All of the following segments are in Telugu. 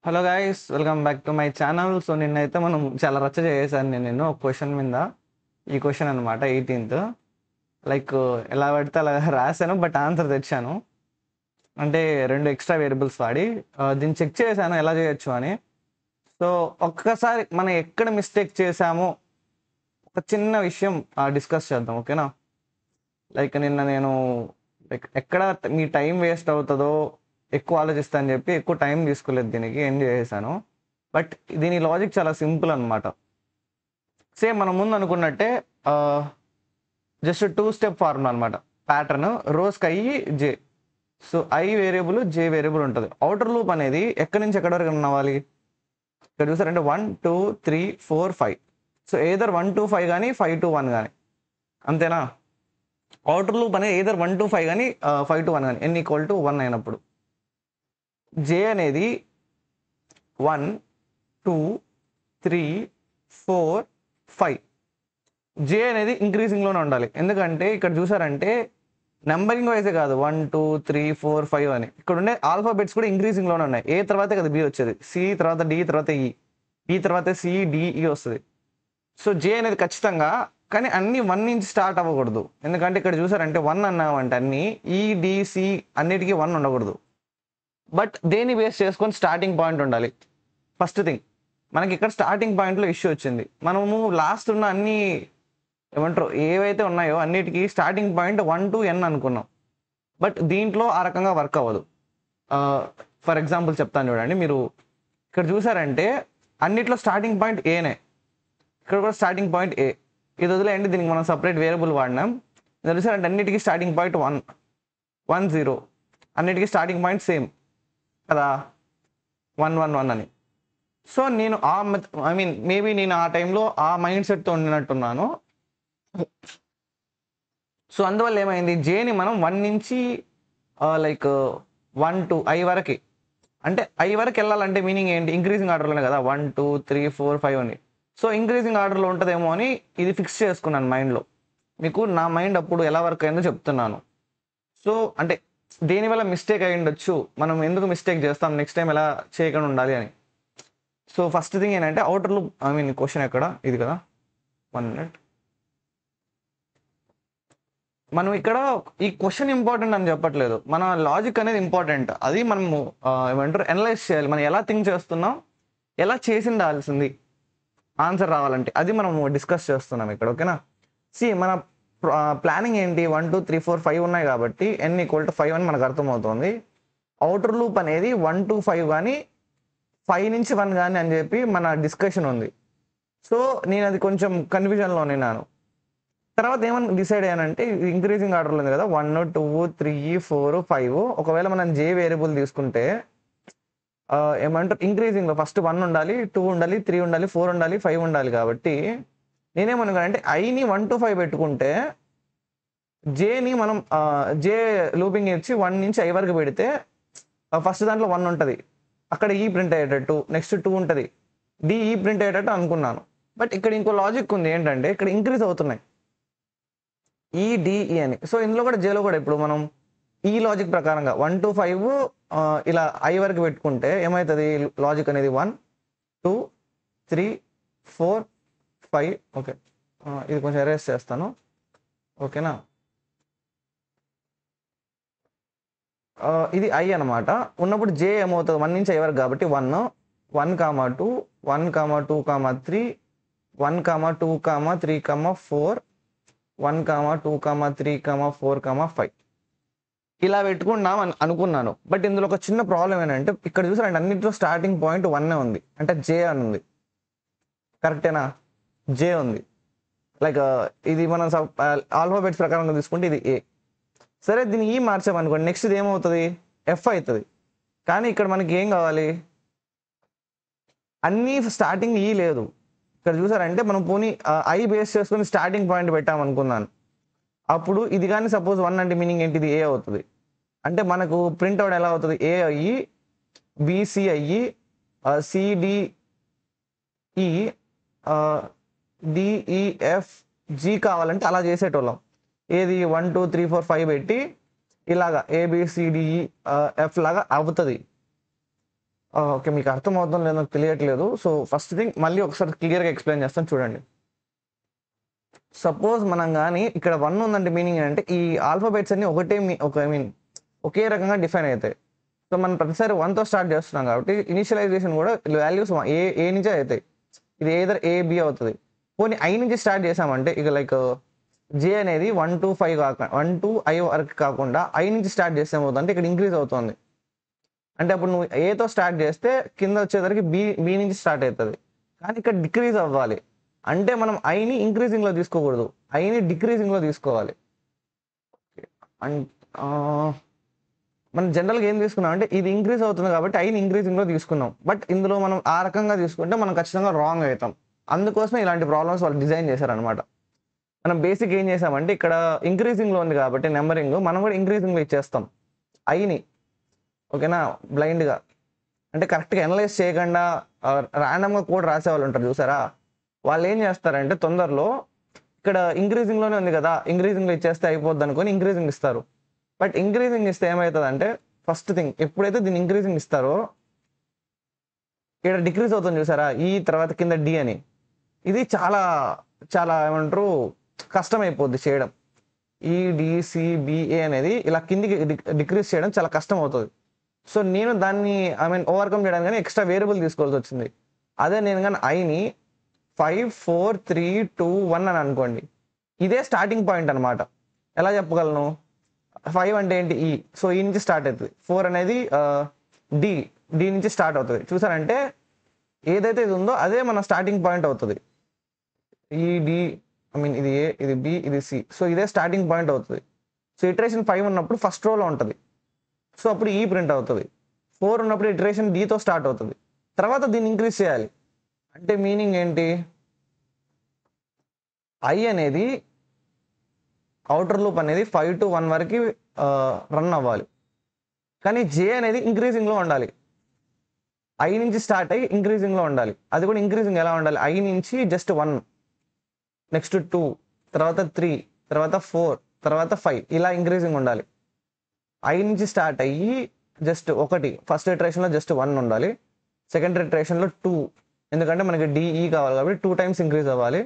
Hello guys, welcome back to my channel. So నిన్నైతే మనం చాలా రచ్చ చేశాను నేను ఒక క్వశ్చన్ మీద. ఈ క్వశ్చన్ అనమాట 18th. లైక్ ఎలా పడితే అలా రాశాను, బట్ ఆన్సర్ తెచ్చాను. అంటే రెండు ఎక్స్ట్రా వేరియబుల్స్ వాడి దీన్ని చెక్ చేశాను ఎలా చేయొచ్చు అని. సో ఒక్కసారి మనం ఎక్కడ మిస్టేక్ చేశామో ఒక చిన్న విషయం డిస్కస్ చేద్దాం, ఓకేనా? లైక్ నిన్న నేను ఎక్కడ మీ టైం వేస్ట్ అవుతుందో ఎక్కువ ఆలోచిస్తాను చెప్పి ఎక్కువ టైం తీసుకోలేదు, దీనికి ఎండ్ చేసేసాను. బట్ దీని లాజిక్ చాలా సింపుల్ అనమాట. సేమ్ మనం ముందు అనుకున్నట్టే జస్ట్ 2 స్టెప్ ఫార్ములా అనమాట. ప్యాటర్న్ రోస్కి i j. So i variable j variable ఉంటుంది. అవుటర్ లూప్ అనేది ఎక్కడి నుంచి ఎక్కడి వరకు నవ్వాలి? ఇక్కడ చూసారంటే 1 2 3 4 5. సో ఏదర్ 1 to 5 కానీ 5 to 1 కానీ, అంతేనా? అవుటర్ లూప్ అనేది ఏదర్ 1 to 5 కానీ 5 to 1 కానీ, n = 1 అయినప్పుడు జే అనేది 1 2 3 4 5. జే అనేది ఇంక్రీజింగ్లోనే ఉండాలి. ఎందుకంటే ఇక్కడ చూసారంటే నెంబరింగ్ వైజే కాదు 1 2 3 4 5 అని, ఇక్కడ ఉండే ఆల్ఫాబెట్స్ కూడా ఇంక్రీజింగ్లోనే ఉన్నాయి. ఏ తర్వాతే కదా బి వచ్చేది, సి తర్వాత డి తర్వాత ఈ, ఈ తర్వాత సి డిఈ వస్తుంది. సో జే అనేది ఖచ్చితంగా, కానీ అన్ని 1 నుంచి స్టార్ట్ అవ్వకూడదు. ఎందుకంటే ఇక్కడ చూసారంటే 1 అన్నామంటే అన్ని ఈడిసి అన్నిటికీ 1 ఉండకూడదు. బట్ దేన్ని బేస్ చేసుకొని స్టార్టింగ్ పాయింట్ ఉండాలి. ఫస్ట్ థింగ్, మనకి ఇక్కడ స్టార్టింగ్ పాయింట్లో ఇష్యూ వచ్చింది. మనము లాస్ట్ ఉన్న అన్ని ఏమంటారు ఏవైతే ఉన్నాయో అన్నిటికీ స్టార్టింగ్ పాయింట్ 1 to n అనుకున్నాం. బట్ దీంట్లో ఆ రకంగా వర్క్ అవ్వదు. ఫర్ ఎగ్జాంపుల్ చెప్తాను చూడండి. మీరు ఇక్కడ చూసారంటే అన్నిట్లో స్టార్టింగ్ పాయింట్ ఏనే, ఇక్కడ కూడా స్టార్టింగ్ పాయింట్ ఏ. ఇది వదిలేయండి, దీనికి మనం సపరేట్ వేరియబుల్ వాడినాం. ఇది చూసారంటే అన్నిటికీ స్టార్టింగ్ పాయింట్ 1 1 0, అన్నిటికీ స్టార్టింగ్ పాయింట్ సేమ్ కదా, 1 1 1 అని. సో నేను మేబీ నేను ఆ టైంలో ఆ మైండ్ సెట్తో ఉండినట్టున్నాను. సో అందువల్ల ఏమైంది, జేని మనం 1 నుంచి లైక్ 1 to ఐ వరకు, అంటే ఐ వరకు వెళ్ళాలంటే మీనింగ్ ఏంటి, ఇంక్రీజింగ్ ఆర్డర్లోనే కదా 1 2 3 4 5 అని. సో ఇంక్రీజింగ్ ఆర్డర్లో ఉంటుందేమో అని ఇది ఫిక్స్ చేసుకున్నాను మైండ్లో. మీకు నా మైండ్ అప్పుడు ఎలా వర్క్ అయిందో చెప్తున్నాను. సో అంటే దేనివల్ల మిస్టేక్ అయి ఉండొచ్చు, మనం ఎందుకు మిస్టేక్ చేస్తాం, నెక్స్ట్ టైం ఎలా చేయకుండా ఉండాలి అని. సో ఫస్ట్ థింగ్ ఏంటంటే అవుటర్ లూప్, క్వశ్చన్ ఎక్కడ ఇది కదా, 1 minute. మనం ఇక్కడ ఈ క్వశ్చన్ ఇంపార్టెంట్ అని చెప్పట్లేదు, మన లాజిక్ అనేది ఇంపార్టెంట్. అది మనము ఏమంటారు అనలైజ్ చేయాలి. మనం ఎలా థింక్ చేస్తున్నాం, ఎలా చేసి ఉండాల్సింది ఆన్సర్ రావాలంటే, అది మనం డిస్కస్ చేస్తున్నాం ఇక్కడ, ఓకేనా? మన ప్లానింగ్ ఏంటి, 1 2 3 4 5 ఉన్నాయి కాబట్టి n = 5 అని మనకు అర్థమవుతుంది. అవుటర్ లూప్ అనేది 1 to 5 కానీ 5 నుంచి 1 కానీ అని చెప్పి మన డిస్కషన్ ఉంది. సో నేను అది కొంచెం కన్ఫ్యూజన్లో ఉన్నాను. తర్వాత ఏమని డిసైడ్ అయ్యానంటే ఇంక్రీజింగ్ ఆర్డర్లో ఉంది కదా 1 2 3 4 5. ఒకవేళ మనం జే వేరియబుల్ తీసుకుంటే ఏమంటారు ఇంక్రీజింగ్లో ఫస్ట్ 1 ఉండాలి, 2 ఉండాలి, 3 ఉండాలి, 4 ఉండాలి, 5 ఉండాలి. కాబట్టి నేనేమనుకున్నానంటే ఐని 1 to 5 పెట్టుకుంటే జేని మనం జే లూపింగ్ ఇచ్చి 1 నుంచి ఐ వరకు పెడితే ఫస్ట్ దాంట్లో 1 ఉంటుంది, అక్కడ ఈ ప్రింట్ అయ్యేటట్టు, నెక్స్ట్ 2 ఉంటుంది, డిఈ ప్రింట్ అయ్యేటట్టు అనుకున్నాను. బట్ ఇక్కడ ఇంకో లాజిక్ ఉంది ఏంటంటే ఇక్కడ ఇంక్రీజ్ అవుతున్నాయి ఈ డిఈ అని. సో ఇందులో కూడా జేలో కూడా ఇప్పుడు మనం ఈ లాజిక్ ప్రకారంగా 1 to 5 ఇలా ఐ వరకు పెట్టుకుంటే ఏమవుతుంది, లాజిక్ అనేది 1 2 3 4 5. ఓకే, ఇది కొంచెం ఎరేస్ చేస్తాను, ఓకేనా? ఇది ఐ అనమాట. ఉన్నప్పుడు జే ఏమవుతుంది 1 నుంచి ఐ వరకు కాబట్టి 1 1 2 1 2 3 1 2 3 4 1 2 3 4 5 ఇలా పెట్టుకున్నాం అనుకున్నాను. బట్ ఇందులో ఒక చిన్న ప్రాబ్లం ఏంటంటే ఇక్కడ చూసారంటే అన్నింటిలో స్టార్టింగ్ పాయింట్ 1 ఉంది, అంటే జే అని ఉంది, కరెక్టేనా? జే ఉంది. లైక్ ఇది మనం ఆల్ఫాబెట్స్ ప్రకారంగా తీసుకుంటే ఇది ఏ. సరే దీన్ని ఈ మార్చామనుకోండి, నెక్స్ట్ ఇది ఏమవుతుంది, ఎఫ్ అవుతుంది. కానీ ఇక్కడ మనకి ఏం కావాలి, అన్నీ స్టార్టింగ్ ఈ లేదు. ఇక్కడ చూసారంటే మనం పోనీ ఐ బేస్ చేసుకుని స్టార్టింగ్ పాయింట్ పెట్టామనుకున్నాను. అప్పుడు ఇది కానీ సపోజ్ 1 అంటే మీనింగ్ ఏంటి, ఇది ఏ అవుతుంది. అంటే మనకు ప్రింట్అవుట్ ఎలా అవుతుంది, ఏ అయ్యి బీసీ అయ్యి సిడిఈ డిఈఎఫ్ జీ కావాలంటే అలా చేసేటోళ్ళం. ఏది 1 2 3 4 5 పెట్టి ఇలాగా ఏబిసిడిఈ ఎఫ్ లాగా అవుతుంది. ఓకే, మీకు అర్థమవుతుందో లేదో నాకు తెలియట్లేదు. సో ఫస్ట్ థింగ్ మళ్ళీ ఒకసారి క్లియర్గా ఎక్స్ప్లెయిన్ చేస్తాను చూడండి. సపోజ్ మనం కానీ ఇక్కడ 1 ఉందంటే మీనింగ్ ఏంటంటే ఈ ఆల్ఫాబెట్స్ అన్ని ఒకటే ఐ మీన్ ఒకే రకంగా డిఫైన్ అవుతాయి. సో మనం ప్రతిసారి 1తో స్టార్ట్ చేస్తున్నాం కాబట్టి ఇనిషియలైజేషన్ కూడా వాల్యూస్ ఏ నుంచే అవుతాయి. ఇది ఏదర్ ఏ బి అవుతుంది. పోనీ ఐ నుంచి స్టార్ట్ చేసామంటే ఇక లైక్ జే అనేది 1 to 5 కాకుండా 1 to I వరకు కాకుండా ఐ నుంచి స్టార్ట్ చేస్తే ఏమవుతుంది ఇక్కడ ఇంక్రీజ్ అవుతుంది. అంటే అప్పుడు నువ్వు ఏతో స్టార్ట్ చేస్తే కింద వచ్చేసరికి బి నుంచి స్టార్ట్ అవుతుంది. కానీ ఇక్కడ డిక్రీజ్ అవ్వాలి అంటే మనం ఐని ఇంక్రీజింగ్లో తీసుకోకూడదు, ఐని డిక్రీజింగ్లో తీసుకోవాలి. అండ్ మనం జనరల్గా ఏం తీసుకున్నాం అంటే ఇది ఇంక్రీజ్ అవుతుంది కాబట్టి ఐని ఇంక్రీజింగ్లో తీసుకున్నాం. బట్ ఇందులో మనం ఆ రకంగా తీసుకుంటే మనం ఖచ్చితంగా రాంగ్ అవుతాం. అందుకోసమే ఇలాంటి ప్రాబ్లమ్స్ వాళ్ళు డిజైన్ చేశారనమాట. మనం బేసిక్ ఏం చేసామంటే ఇక్కడ ఇంక్రీజింగ్లో ఉంది కాబట్టి నెంబరింగ్ మనం కూడా ఇంక్రీజింగ్లో ఇచ్చేస్తాం ఐని. ఓకేనా, బ్లైండ్గా అంటే కరెక్ట్గా అనలైజ్ చేయకుండా ర్యాండమ్గా కోడ్ రాసే వాళ్ళు ఉంటారు చూసారా, వాళ్ళు ఏం చేస్తారంటే తొందరలో ఇక్కడ ఇంక్రీజింగ్లోనే ఉంది కదా ఇంక్రీజింగ్లో ఇచ్చేస్తే అయిపోద్ది అనుకొని ఇంక్రీజింగ్ ఇస్తారు. బట్ ఇంక్రీజింగ్ ఇస్తే ఏమవుతుంది అంటే ఫస్ట్ థింగ్ ఎప్పుడైతే దీన్ని ఇంక్రీజింగ్ ఇస్తారో ఇక్కడ డిక్రీజ్ అవుతుంది చూసారా, ఈ తర్వాత కింద డి అని, ఇది చాలా చాలా ఏమంటారు కష్టం అయిపోద్ది చేయడం. ఈ డిసిబిఏ అనేది ఇలా కిందికి డిక్రీజ్ చేయడం చాలా కష్టం అవుతుంది. సో నేను దాన్ని ఐ మీన్ ఓవర్కమ్ చేయడానికి కానీ ఎక్స్ట్రా వేరియబుల్ తీసుకోవాల్సి వచ్చింది. అదే నేను కానీ ఐని 5 4 3 2 1 అని అనుకోండి, ఇదే స్టార్టింగ్ పాయింట్ అనమాట. ఎలా చెప్పగలను, 5 అంటే ఏంటి ఈ, సో ఈ నుంచి స్టార్ట్ అవుతుంది. 4 అనేది డి నుంచి స్టార్ట్ అవుతుంది. చూసారంటే ఏదైతే ఇది ఉందో అదే మన స్టార్టింగ్ పాయింట్ అవుతుంది. ఈ డి ఐ మీన్ ఇది ఏ, ఇది బి, ఇది సి, సో ఇదే స్టార్టింగ్ పాయింట్ అవుతుంది. సో ఇటరేషన్ 5 ఉన్నప్పుడు ఫస్ట్ రోలో ఉంటుంది, సో అప్పుడు ఈ ప్రింట్ అవుతుంది. 4 ఉన్నప్పుడు ఇటరేషన్ డితో స్టార్ట్ అవుతుంది. తర్వాత దీన్ని ఇంక్రీజ్ చేయాలి అంటే మీనింగ్ ఏంటి, ఐ అనేది అవుటర్ లూప్ అనేది 5 to 1 వరకు రన్ అవ్వాలి. కానీ జే అనేది ఇంక్రీజింగ్లో ఉండాలి. ఐ నుంచి స్టార్ట్ అయ్యి ఇంక్రీజింగ్లో ఉండాలి. అది కూడా ఇంక్రీజింగ్ ఎలా ఉండాలి, ఐ నుంచి జస్ట్ 1, నెక్స్ట్ 2, తర్వాత 3, తర్వాత 4, తర్వాత 5 ఇలా ఇంక్రీజింగ్ ఉండాలి. ఐ నుంచి స్టార్ట్ అయ్యి జస్ట్ 1, ఫస్ట్ ఇటరేషన్లో జస్ట్ 1 ఉండాలి, సెకండ్ ఇటరేషన్లో 2, ఎందుకంటే మనకి డిఈ కావాలి కాబట్టి 2 times ఇంక్రీజ్ అవ్వాలి,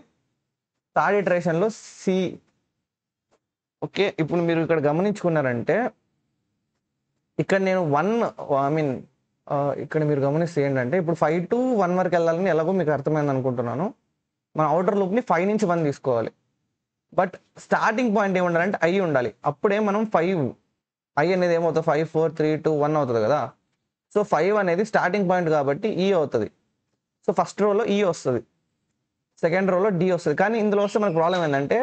థర్డ్ ఇటరేషన్లో సి. ఓకే, ఇప్పుడు మీరు ఇక్కడ గమనించుకున్నారంటే ఇక్కడ నేను 1 ఐ మీన్ ఇక్కడ మీరు గమనిస్తే ఏంటంటే ఇప్పుడు 5 to 1 వరకు వెళ్ళాలని ఎలాగో మీకు అర్థమైంది అనుకుంటున్నాను. మన అవుటర్ లూప్ని 5 నుంచి 1 తీసుకోవాలి. బట్ స్టార్టింగ్ పాయింట్ ఏమి ఉండాలంటే ఐ ఉండాలి. అప్పుడే మనం 5 ఐ అనేది ఏమవుతుంది 5 4 3 2 1 అవుతుంది కదా. సో 5 అనేది స్టార్టింగ్ పాయింట్ కాబట్టి ఈ అవుతుంది. సో ఫస్ట్ రోలో ఈ వస్తుంది, సెకండ్ రోలో డి వస్తుంది. కానీ ఇందులో వస్తే మనకు ప్రాబ్లం ఏంటంటే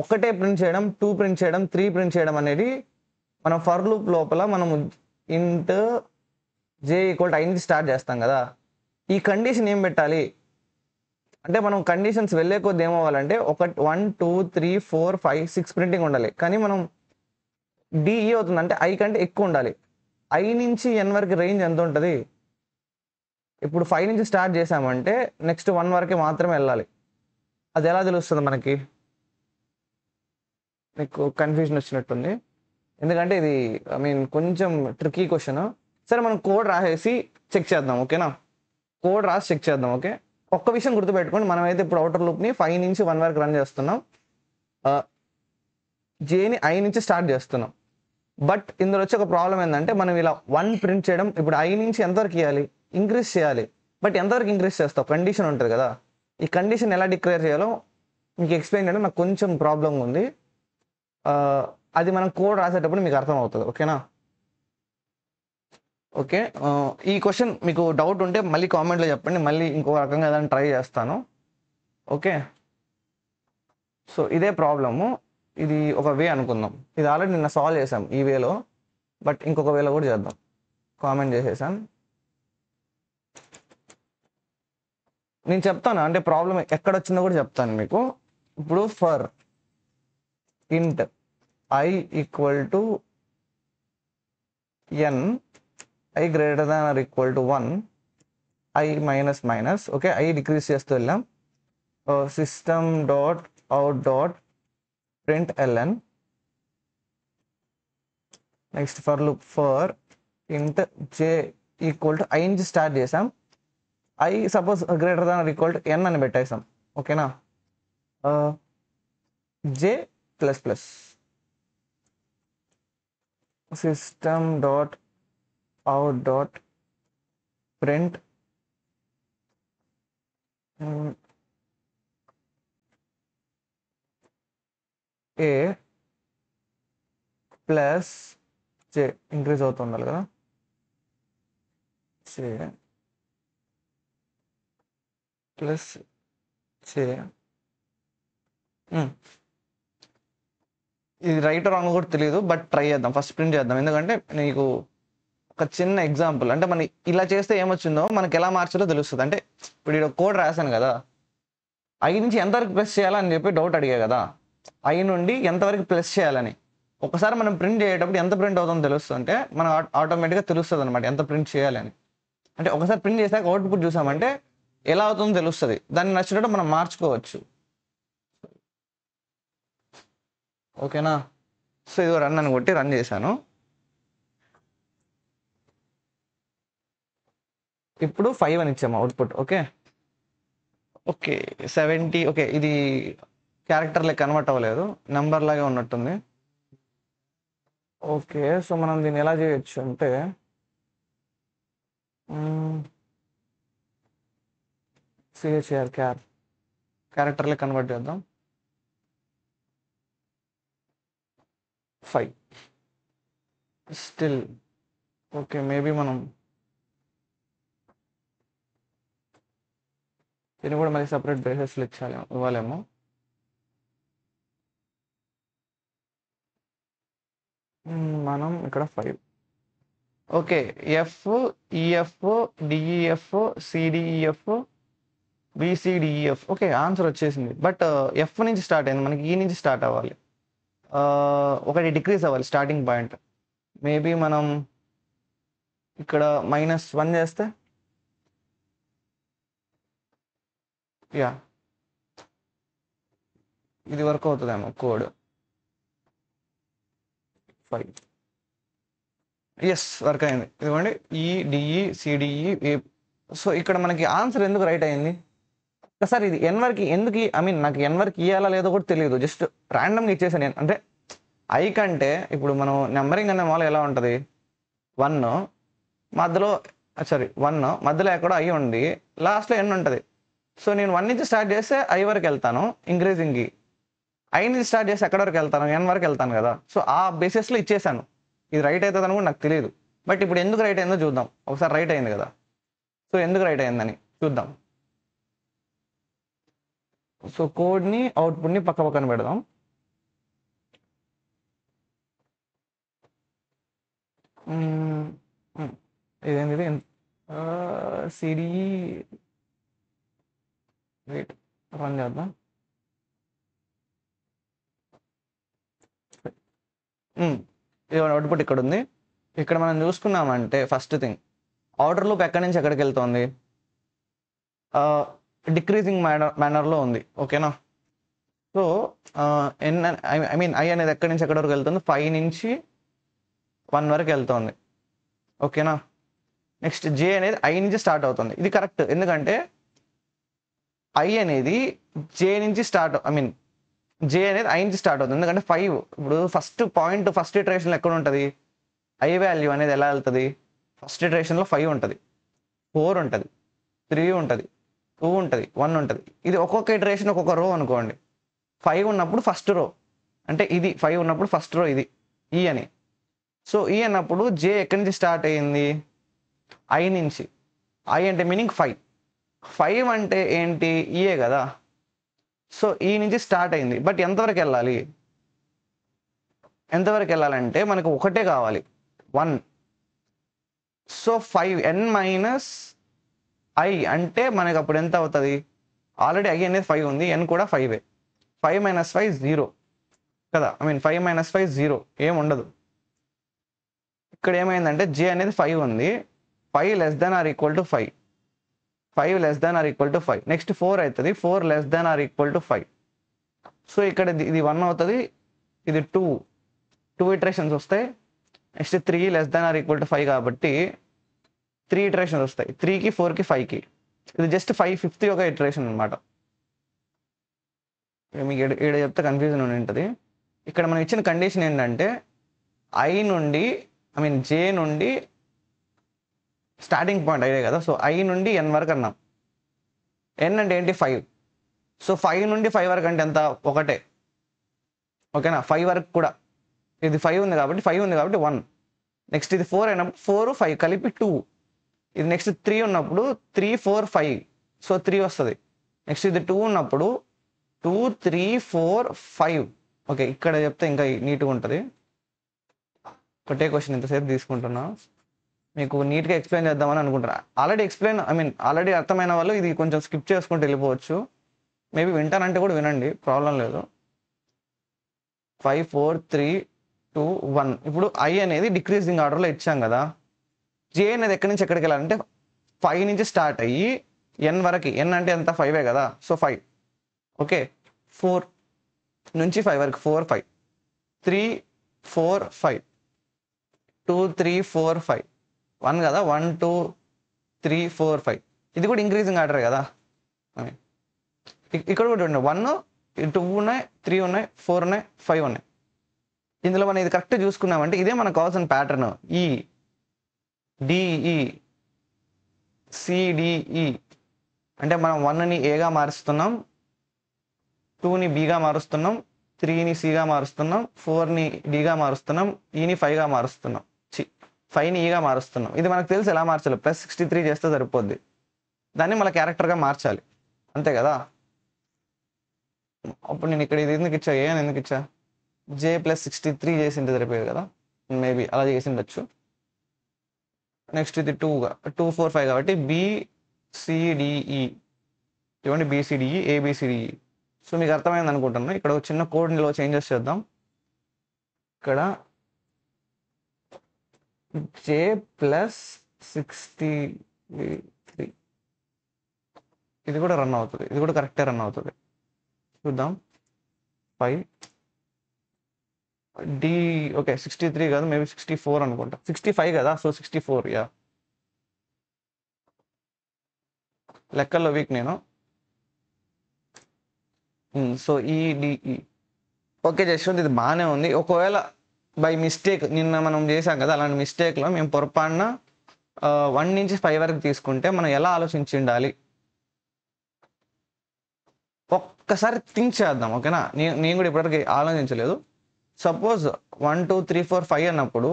ఒకటే ప్రింట్ చేయడం, 2 ప్రింట్ చేయడం, 3 ప్రింట్ చేయడం అనేది మనం ఫర్ లూప్ లోపల మనం ఇంట్ జే ఈక్వల్ ఐ నుంచి స్టార్ట్ చేస్తాం కదా. ఈ కండిషన్ ఏం పెట్టాలి అంటే మనం కండిషన్స్ వెళ్ళే కొద్ది ఏమవ్వాలంటే 1 2 3 4 5 6 ప్రింటింగ్ ఉండాలి. కానీ మనం డిఈ అవుతుంది అంటే ఐ కంటే ఎక్కువ ఉండాలి. ఐ నుంచి ఎన్ వరకు రేంజ్ ఎంత ఉంటుంది, ఇప్పుడు 5 నుంచి స్టార్ట్ చేసామంటే నెక్స్ట్ 1 వరకే మాత్రమే వెళ్ళాలి. అది ఎలా తెలుస్తుంది మనకి, మీకు కన్ఫ్యూజన్ వచ్చినట్టుంది ఎందుకంటే ఇది ఐ మీన్ కొంచెం ట్రికీ క్వశ్చన్. సరే మనం కోడ్ రాసేసి చెక్ చేద్దాం, ఓకేనా, కోడ్ రాసి చెక్ చేద్దాం. ఓకే, ఒక్క విషయం గుర్తుపెట్టుకోండి, మనమైతే ఇప్పుడు అవుటర్ లూప్ని 5 నుంచి 1 వరకు రన్ చేస్తున్నాం, జేని ఐ నుంచి స్టార్ట్ చేస్తున్నాం. బట్ ఇందులో వచ్చే ఒక ప్రాబ్లం ఏంటంటే మనం ఇలా 1 ప్రింట్ చేయడం, ఇప్పుడు ఐ నుంచి ఎంతవరకు ఇవ్వాలి, ఇంక్రీజ్ చేయాలి. బట్ ఎంతవరకు ఇంక్రీజ్ చేస్తావు, కండిషన్ ఉంటుంది కదా. ఈ కండిషన్ ఎలా డిక్లేర్ చేయాలో మీకు ఎక్స్ప్లెయిన్ చేయడం నాకు కొంచెం ప్రాబ్లం ఉంది. అది మనం కోడ్ రాసేటప్పుడు మీకు అర్థం అవుతుంది, ఓకేనా. ఓకే, ఈ క్వశ్చన్ మీకు డౌట్ ఉంటే మళ్ళీ కామెంట్లో చెప్పండి, మళ్ళీ ఇంకో రకంగా ఏదైనా ట్రై చేస్తాను. ఓకే, సో ఇదే ప్రాబ్లము, ఇది ఒక వే అనుకుందాం. ఇది ఆల్రెడీ నిన్న సాల్వ్ చేసాం ఈ వేలో, బట్ ఇంకొక వేలో కూడా చేద్దాం. కామెంట్ చేసేసాను, నేను చెప్తాను అంటే ప్రాబ్లం ఎక్కడ వచ్చిందో కూడా చెప్తాను మీకు. ఇప్పుడు for int i equal to n, i greater than or equal to 1, i minus minus, okay, i decrease చేస్తూ వెళ్ళాం. System dot out dot print ln, next for loop for int j equal to i నుంచి స్టార్ట్ చేసాం. I suppose greater than equal to n అని పెట్టేసాం. ఓకేనా, j plus plus system dot out dot print A plus j increase అవుతుండాలి కదా, జే ప్లస్ జే. ఇది రైట్ రాంగ్ కూడా తెలియదు, బట్ ట్రై చేద్దాం, ఫస్ట్ ప్రింట్ చేద్దాం. ఎందుకంటే నీకు ఒక చిన్న ఎగ్జాంపుల్, అంటే మన ఇలా చేస్తే ఏమొచ్చిందో మనకి ఎలా మార్చాలో తెలుస్తుంది. అంటే ఇప్పుడు ఇక్కడ కోడ్ రాశాను కదా, ఐ నుంచి ఎంతవరకు ప్లస్ చేయాలని చెప్పి డౌట్ అడిగా కదా, ఐ నుండి ఎంతవరకు ప్లస్ చేయాలని. ఒకసారి మనం ప్రింట్ చేసేటప్పుడు ఎంత ప్రింట్ అవుతుందో తెలుస్తుంది, అంటే మనం ఆటోమేటిక్గా తెలుస్తుంది అనమాట ఎంత ప్రింట్ చేయాలని. అంటే ఒకసారి ప్రింట్ చేశాక అవుట్పుట్ చూసామంటే ఎలా అవుతుందో తెలుస్తుంది, దాన్ని నచ్చినట్టు మనం మార్చుకోవచ్చు. ఓకేనా, సో ఇది రన్ అని కొట్టి రన్ చేశాను. ఇప్పుడు 5 అని ఇచ్చాము అవుట్పుట్. Okay okay 70. ఓకే, ఇది క్యారెక్టర్ లెక్క కన్వర్ట్ అవ్వలేదు, నెంబర్ లాగే ఉన్నట్టుంది. ఓకే, సో మనం దీన్ని ఎలా చేయొచ్చు అంటే సిహెచ్ఆర్ క్యారెక్టర్ లెక్క కన్వర్ట్ చేద్దాం. 5 స్టిల్. ఓకే, మేబీ మనం దీన్ని కూడా మళ్ళీ సపరేట్ బేసెస్లో ఇవ్వాలేమో. మనం ఇక్కడ 5. Okay, F E F D E F C D E F B C D E F. Okay, answer వచ్చేసింది, బట్ ఎఫ్ నుంచి స్టార్ట్ అయింది, మనకి ఈ నుంచి స్టార్ట్ అవ్వాలి. ఒకటి డిక్రీజ్ అవ్వాలి స్టార్టింగ్ పాయింట్. మేబీ మనం ఇక్కడ -1 చేస్తే యా ఇది వర్క్ అవుతుందేమో కోడ్. 5 ఎస్ వర్క్ అయింది. ఇదిగోండి ఈడిఈ సిడిఈ. సో ఇక్కడ మనకి ఆన్సర్ ఎందుకు రైట్ అయింది సార్, ఇది ఎన్ వరకు ఎందుకు, ఐ మీన్ నాకు ఎన్ వరకు ఇవ్వాలా లేదో కూడా తెలియదు, జస్ట్ ర్యాండమ్గా ఇచ్చేసాను నేను. అంటే ఐ కంటే ఇప్పుడు మనం నెంబరింగ్ అనే మాలో ఎలా ఉంటుంది, 1 మధ్యలో 1 మధ్యలో ఎక్కడో ఐ ఉంది, లాస్ట్లో ఎన్ ఉంటుంది. సో నేను 1 నుంచి స్టార్ట్ చేస్తే ఐ వరకు వెళ్తాను ఇంక్రీజింగ్కి, ఐ నుంచి స్టార్ట్ చేసి ఎక్కడ వరకు వెళ్తాను, ఎన్ వరకు వెళ్తాను కదా. సో ఆ బేసిస్లో ఇచ్చేసాను. ఇది రైట్ అవుతుందని కూడా నాకు తెలియదు, బట్ ఇప్పుడు ఎందుకు రైట్ అయిందో చూద్దాం. ఒకసారి రైట్ అయింది కదా, సో ఎందుకు రైట్ అయిందని చూద్దాం. సో కోడ్ని అవుట్పుట్ని పక్క పక్కన పెడదాం. ఇదేంటిది సిడి వెయిట్ రన్ చేద్దాం. అవుట్పుట్ ఇక్కడ ఉంది. ఇక్కడ మనం చూసుకున్నామంటే ఫస్ట్ థింగ్ ఆర్డర్ లూప్ ఎక్కడి నుంచి ఎక్కడికి వెళ్తుంది, డిక్రీజింగ్ మేనర్లో ఉంది. ఓకేనా, so N I mean I అనేది ఎక్కడి నుంచి ఎక్కడి వరకు వెళ్తుంది, 5 నుంచి 1 వరకు వెళ్తుంది. ఓకేనా, నెక్స్ట్ జే అనేది ఐ నుంచి స్టార్ట్ అవుతుంది. ఇది కరెక్ట్, ఎందుకంటే ఐ అనేది జే నుంచి స్టార్ట్, ఐ మీన్ జే అనేది ఐ నుంచి స్టార్ట్ అవుతుంది. ఎందుకంటే 5 ఇప్పుడు ఫస్ట్ పాయింట్ ఫస్ట్ ఇటరేషన్లో ఎక్కడ ఉంటుంది, ఐ వాల్యూ అనేది ఎలా వెళ్తుంది, ఫస్ట్ ఇటరేషన్లో 5 ఉంటుంది, 4 ఉంటుంది, 3 ఉంటుంది, 2 ఉంటుంది, 1 ఉంటుంది. ఇది ఒక్కొక్క ఇటరేషన్ ఒక్కొక్క రో అనుకోండి. 5 ఉన్నప్పుడు ఫస్ట్ రో, అంటే ఇది 5 ఉన్నప్పుడు ఫస్ట్ రో ఇది ఈ అని. సో ఈ అన్నప్పుడు జే ఎక్కడి నుంచి స్టార్ట్ అయ్యింది, ఐ నుంచి. ఐ అంటే మీనింగ్ 5 అంటే ఏంటి, ఈఏ కదా. సో ఈ నుంచి స్టార్ట్ అయింది, బట్ ఎంతవరకు వెళ్ళాలంటే మనకు ఒకటే కావాలి, 1. సో 5 ఎన్ మైనస్ ఐ అంటే మనకు అప్పుడు ఎంత అవుతుంది, ఆల్రెడీ ఐ అనేది 5 ఉంది, ఎన్ కూడా 5. 5 - 5 0 కదా, ఐ మీన్ 5 - 5 0 ఏం ఉండదు. ఇక్కడ ఏమైందంటే జే అనేది 5 ఉంది, 5 less than or equal to 5, 5 less than or equal to 5. Next 4 అవుతుంది, 4 less than or equal to 5. So ఇక్కడ ఇది 1 అవుతుంది, ఇది 2 ఇటరేషన్స్ వస్తాయి. Next 3 less than or equal to 5 కాబట్టి 3 ఇటరేషన్స్ వస్తాయి, 3కి 4కి 5కి. ఇది జస్ట్ 5/5 ఒక ఇటరేషన్ అనమాట. మీకు ఈడ చెప్తే కన్ఫ్యూజన్ ఉంటుంది. ఇక్కడ మనం ఇచ్చిన కండిషన్ ఏంటంటే జే నుండి స్టార్టింగ్ పాయింట్ అయ్యే కదా. సో ఐ నుండి ఎన్ వరకు అన్నాం. ఎన్ అంటే ఏంటి 5. సో 5 నుండి 5 వరకు అంటే ఎంత? ఒకటే. ఓకేనా? 5 వరకు కూడా ఇది 5 ఉంది కాబట్టి 1. నెక్స్ట్ ఇది 4 అయినప్పుడు 4, 5 కలిపి 2. ఇది నెక్స్ట్ 3 ఉన్నప్పుడు 3, 4, 5. సో 3 వస్తుంది. నెక్స్ట్ ఇది 2 ఉన్నప్పుడు 2, 3, 4, 5. ఓకే, ఇక్కడ చెప్తే ఇంకా నీట్గా ఉంటుంది. ఒకటే క్వశ్చన్ ఇంతసేపు తీసుకుంటున్నా, మీకు నీట్గా ఎక్స్ప్లెయిన్ చేద్దామని అనుకుంటున్నా. ఆల్రెడీ అర్థమైన వాళ్ళు ఇది కొంచెం స్కిప్ చేసుకుంటూ వెళ్ళిపోవచ్చు. మేబీ వింటానంటే కూడా వినండి, ప్రాబ్లం లేదు. 5, 4, 3, 2, 1. ఇప్పుడు ఐ అనేది డిక్రీజింగ్ ఆర్డర్లో ఇచ్చాం కదా. జే అనేది ఎక్కడి నుంచి ఎక్కడికి వెళ్ళాలంటే 5 నుంచి స్టార్ట్ అయ్యి ఎన్ వరకు. ఎన్ అంటే ఎంత? 5 కదా. సో 5. ఓకే, 4 నుంచి 5 వరకు 4, 5, 3, 4, 5, 2, 3, 4, 5, 1 కదా. 1, 2, 3, 4, 5. ఇది కూడా ఇంక్రీజింగ్ ఆర్డర్ కదా. ఇక్కడ కూడా 1, 2 ఉన్నాయి, 3 ఉన్నాయి, 4 ఉన్నాయి, 5 ఉన్నాయి. ఇందులో మనం ఇది కరెక్ట్ చూసుకున్నామంటే ఇదే మనకు కావాల్సిన ప్యాటర్న్. ఈ డిఈ సిడిఈ అంటే మనం 1ని ఏగా మారుస్తున్నాం, 2ని బిగా మారుస్తున్నాం, 3ని సిగా మారుస్తున్నాం, 4ని డిగా మారుస్తున్నాం, ఈని 5గా మారుస్తున్నాం, 5ని ఈగా మారుస్తున్నాం. ఇది మనకు తెలుసు ఎలా మార్చాలి. +63 చేస్తే సరిపోద్ది. దాన్ని మన క్యారెక్టర్గా మార్చాలి, అంతే కదా. అప్పుడు నేను ఇక్కడ ఇది ఎందుకు ఇచ్చా? ఏ అని ఎందుకు ఇచ్చా? జే +63 చేసింటే సరిపోయేది కదా. మేబీ అలా చేసిండొచ్చు. నెక్స్ట్ ఇది 2, 4, 5 కాబట్టి బిసిడిఈ. ఇవ్వండి బిసిడిఈ, ఏబిసిడిఈ. సో మీకు అర్థమైంది అనుకుంటున్నా. ఇక్కడ ఒక చిన్న కోడ్లో చేంజెస్ చేద్దాం. ఇక్కడ జే +63 ఇది కూడా రన్ అవుతుంది. ఇది కూడా కరెక్టే రన్ అవుతుంది. చూద్దాం. 5 డి ఓకే 63 కాదు, మేబీ 64 అనుకుంటా. 65 కదా. సో 64. యా, లెక్కల్లో వీక్ నేను. సో ఈడిఈ ఓకే జశ్వంత్, ఇది బాగానే ఉంది. ఒకవేళ బై మిస్టేక్ నిన్న మనం చేసాం కదా, అలాంటి మిస్టేక్లో మేము పొరపాటున 1 నుంచి 5 వరకు తీసుకుంటే మనం ఎలా ఆలోచించి ఉండాలి ఒక్కసారి థింక్ చేద్దాం. ఓకేనా? నేను కూడా ఇప్పటివరకు ఆలోచించలేదు. సపోజ్ 1, 2, 3, 4, 5 అన్నప్పుడు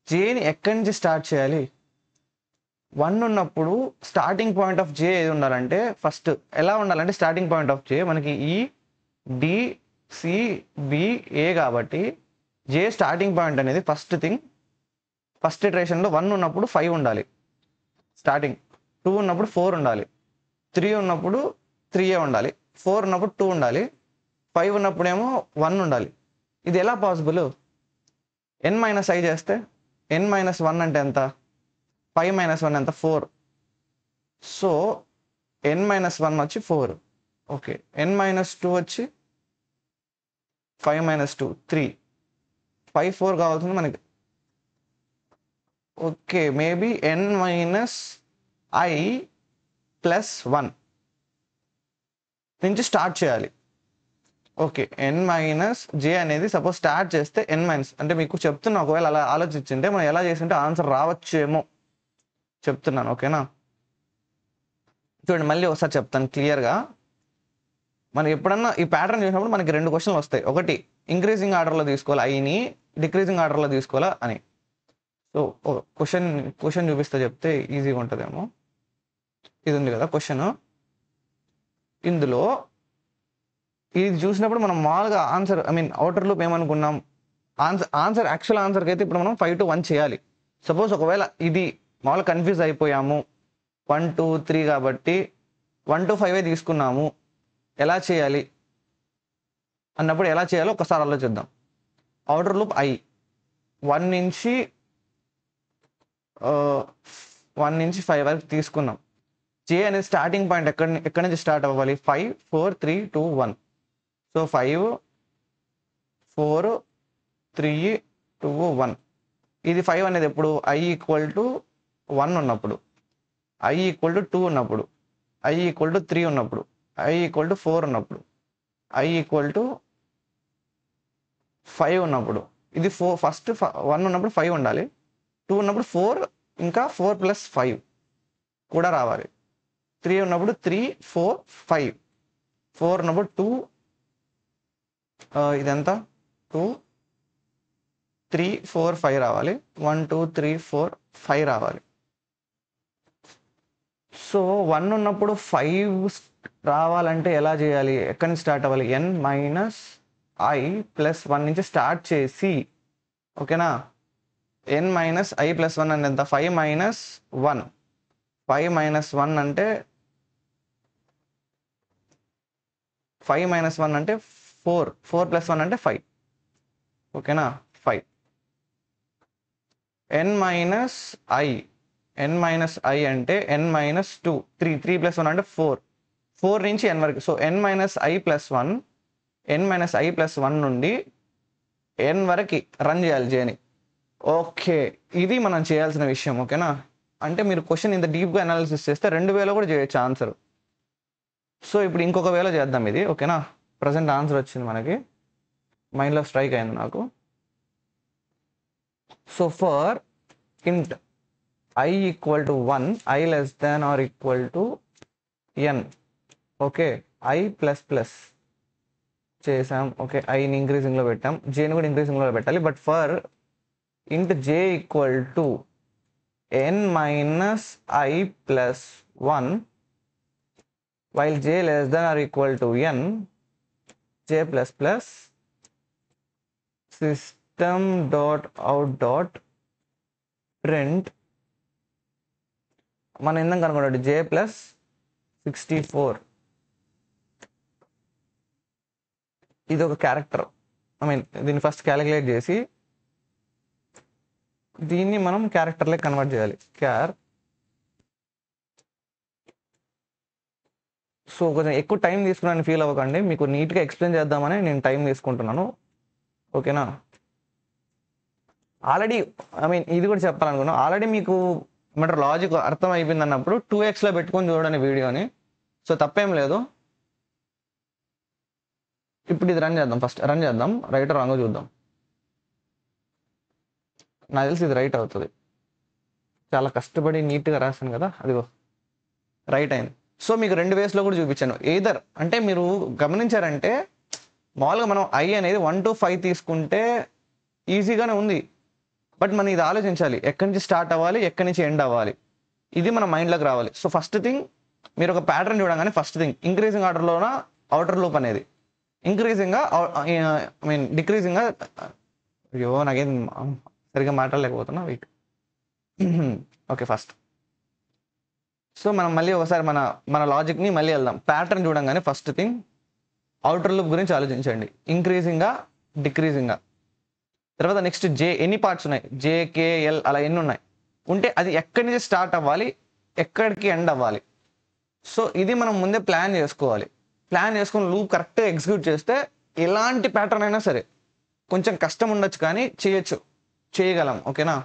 జేని ఎక్కడి నుంచి స్టార్ట్ చేయాలి? 1 ఉన్నప్పుడు స్టార్టింగ్ పాయింట్ ఆఫ్ జే ఏది ఉండాలంటే, ఫస్ట్ ఎలా ఉండాలంటే స్టార్టింగ్ పాయింట్ ఆఫ్ జే మనకి ఈ డి సి బి ఏ కాబట్టి జే స్టార్టింగ్ పాయింట్ అనేది ఫస్ట్ థింగ్. ఫస్ట్ ఇటరేషన్లో 1 ఉన్నప్పుడు 5 ఉండాలి స్టార్టింగ్, 2 ఉన్నప్పుడు 4 ఉండాలి, 3 ఉన్నప్పుడు 3 ఉండాలి, 4 ఉన్నప్పుడు 2 ఉండాలి, 5 ఉన్నప్పుడేమో 1 ఉండాలి. ఇది ఎలా పాసిబుల్? n-i చేస్తే n-1 అంటే ఎంత? 5 - 1 ఎంత? 4. సో n-1 వచ్చి 4. ఓకే, n-2 వచ్చి 5 - 2 3. 5, 4 కావాల్సింది మనకి. ఓకే, మేబీ n-i+1 నుంచి స్టార్ట్ చేయాలి. ఓకే, n-j అనేది సపోజ్ స్టార్ట్ చేస్తే n- అంటే మీకు చెప్తున్నా, ఒకవేళ అలా ఆలోచించింటే మనం ఎలా చేసింటే ఆన్సర్ రావచ్చేమో చెప్తున్నాను. ఓకేనా? చూడండి, మళ్ళీ ఒకసారి చెప్తాను క్లియర్గా. మనం ఎప్పుడన్నా ఈ ప్యాటర్న్ చూసినప్పుడు మనకి 2 క్వశ్చన్లు వస్తాయి. ఒకటి ఇంక్రీజింగ్ ఆర్డర్లో తీసుకోవాలా ఐని, డిక్రీజింగ్ ఆర్డర్లో తీసుకోవాలా అని. సో క్వశ్చన్ చూపిస్తే చెప్తే ఈజీగా ఉంటుందేమో. ఇది ఉంది కదా క్వశ్చన్. ఇందులో ఇది చూసినప్పుడు మనం మామూలుగా ఆన్సర్ అవుటర్ లూప్ ఏమనుకున్నాం? ఆన్సర్ యాక్చువల్ ఆన్సర్కి అయితే ఇప్పుడు మనం 5 to 1 చేయాలి. సపోజ్ ఒకవేళ ఇది మామూలుగా కన్ఫ్యూజ్ అయిపోయాము, 1, 2, 3 కాబట్టి 1 to 5 తీసుకున్నాము, ఎలా చేయాలి అన్నప్పుడు ఎలా చేయాలో ఒకసారి ఆలోచిద్దాం. అవుటర్ లూప్ ఐ 1 నుంచి 5 వరకు తీసుకున్నాం. జే అనేది స్టార్టింగ్ పాయింట్ ఎక్కడి నుంచి స్టార్ట్ అవ్వాలి? 5, 4, 3, 2, 1. సో 5, 4, 3, 2, 1. ఇది 5 అనేది ఎప్పుడు? I = 1 ఉన్నప్పుడు, I ఈక్వల్ టు 2 ఉన్నప్పుడు, I ఈక్వల్ టు 3 ఉన్నప్పుడు, I ఈక్వల్ టు 4 ఉన్నప్పుడు, I ఈక్వల్ టు 5 ఉన్నప్పుడు, ఇది ఫస్ట్ 1 ఉన్నప్పుడు 5 ఉండాలి, 2 ఉన్నప్పుడు 4, ఇంకా 4 + 5 కూడా రావాలి, 3 ఉన్నప్పుడు 3, 4, 5, 4 ఉన్నప్పుడు 2, ఇదంతా 2, 3, 4, 5 రావాలి, 1, 2, 3, 4, 5 రావాలి. సో 1 ఉన్నప్పుడు 5 రావాలంటే ఎలా చేయాలి, ఎక్కడి నుంచి స్టార్ట్ అవ్వాలి, n - i + 1 నుంచి స్టార్ట్ చేసి, ఓకేనా, n - i + 1 అంటే ఎంత, 5 - 1, 5 - 1 అంటే 5 - 1 అంటే 4, 4 + 1 అంటే 5, ఓకేనా, 5. n - i, n - i అంటే n - 2, 3, 3 + 1 అంటే 4, 4 నుంచి n వరకు. So n - i + 1, n - i + 1 నుండి n వరకు రన్ చేయాలి జేని. ఓకే, ఇది మనం చేయాల్సిన విషయం, ఓకేనా. అంటే మీరు క్వశ్చన్ ఇంత డీప్గా అనాలిసిస్ చేస్తే 2 వేలో కూడా చేయొచ్చు ఆన్సర్. సో ఇప్పుడు ఇంకొక వేలో చేద్దాం ఇది, ఓకేనా. ప్రజెంట్ ఆన్సర్ వచ్చింది మనకి, మైండ్లో స్ట్రైక్ అయింది నాకు. So for int i equal to 1, i less than or equal to n, okay, i plus plus చేసాం, ఓకే, ఐని ఇంక్రీజింగ్లో పెట్టాం, జేని కూడా ఇంక్రీజింగ్లో పెట్టాలి. But for int j equal to n - i + 1, while j less than or equal to n, j plus plus system.out.print మనం ఎందుకు కనుక్కున్నాడు, j plus 64. ఇది ఒక క్యారెక్టర్, దీన్ని ఫస్ట్ క్యాలిక్యులేట్ చేసి దీన్ని మనం క్యారెక్టర్లోకి కన్వర్ట్ చేయాలి, సో కొంచెం ఎక్కువ టైం తీసుకున్నాను ఫీల్ అవ్వకండి, మీకు నీట్గా ఎక్స్ప్లెయిన్ చేద్దామని నేను టైం తీసుకుంటున్నాను, ఓకేనా. ఆల్రెడీ ఇది కూడా చెప్పాలనుకున్నాను, ఆల్రెడీ మీకు లాజిక్ అర్థం అయిపోయింది అన్నప్పుడు 2xలో పెట్టుకొని చూడండి వీడియోని, సో తప్పేం లేదు. ఇప్పుడు ఇది రన్ చేద్దాం, ఫస్ట్ రన్ చేద్దాం, రైట్ రాంగో చూద్దాం. నాకు తెలిసి ఇది రైట్ అవుతుంది, చాలా కష్టపడి నీట్గా రాశాను కదా, అదిగో రైట్ అయింది. సో మీకు 2 వేస్లో కూడా చూపించాను. ఎయిదర్ అంటే మీరు గమనించారంటే మామూలుగా మనం i అనేది 1 to 5 తీసుకుంటే ఈజీగానే ఉంది, బట్ మనం ఇది ఆలోచించాలి, ఎక్కడి నుంచి స్టార్ట్ అవ్వాలి, ఎక్కడి నుంచి ఎండ్ అవ్వాలి, ఇది మన మైండ్లోకి రావాలి. సో ఫస్ట్ థింగ్ మీరు ఒక ప్యాటర్న్ చూడగానే ఫస్ట్ థింగ్ ఇంక్రీజింగ్ ఆర్డర్లోన అవుటర్ లూప్ అనేది, ఇంక్రీజింగ్గా డిక్రీజింగ్గా, అయ్యో నాకేం సరిగ్గా మాట్లాడలేకపోతున్నా, వెయిట్, ఓకే ఫస్ట్. సో మనం మళ్ళీ ఒకసారి మన లాజిక్ని మళ్ళీ వెళ్దాం. ప్యాటర్న్ చూడంగానే ఫస్ట్ థింగ్ అవుటర్ లూప్ గురించి ఆలోచించండి, ఇంక్రీజింగ్గా డిక్రీజింగ్గా. తర్వాత నెక్స్ట్ జే, ఎన్ని పార్ట్స్ ఉన్నాయి, జేకేఎల్ అలా ఎన్ని ఉన్నాయి ఉంటే అది ఎక్కడి నుంచి స్టార్ట్ అవ్వాలి, ఎక్కడికి ఎండ్ అవ్వాలి. సో ఇది మనం ముందే ప్లాన్ చేసుకోవాలి. ప్లాన్ చేసుకుని లూప్ కరెక్ట్గా ఎగ్జిక్యూట్ చేస్తే ఎలాంటి ప్యాటర్న్ అయినా సరే, కొంచెం కష్టం ఉండొచ్చు కానీ చేయగలం, ఓకేనా.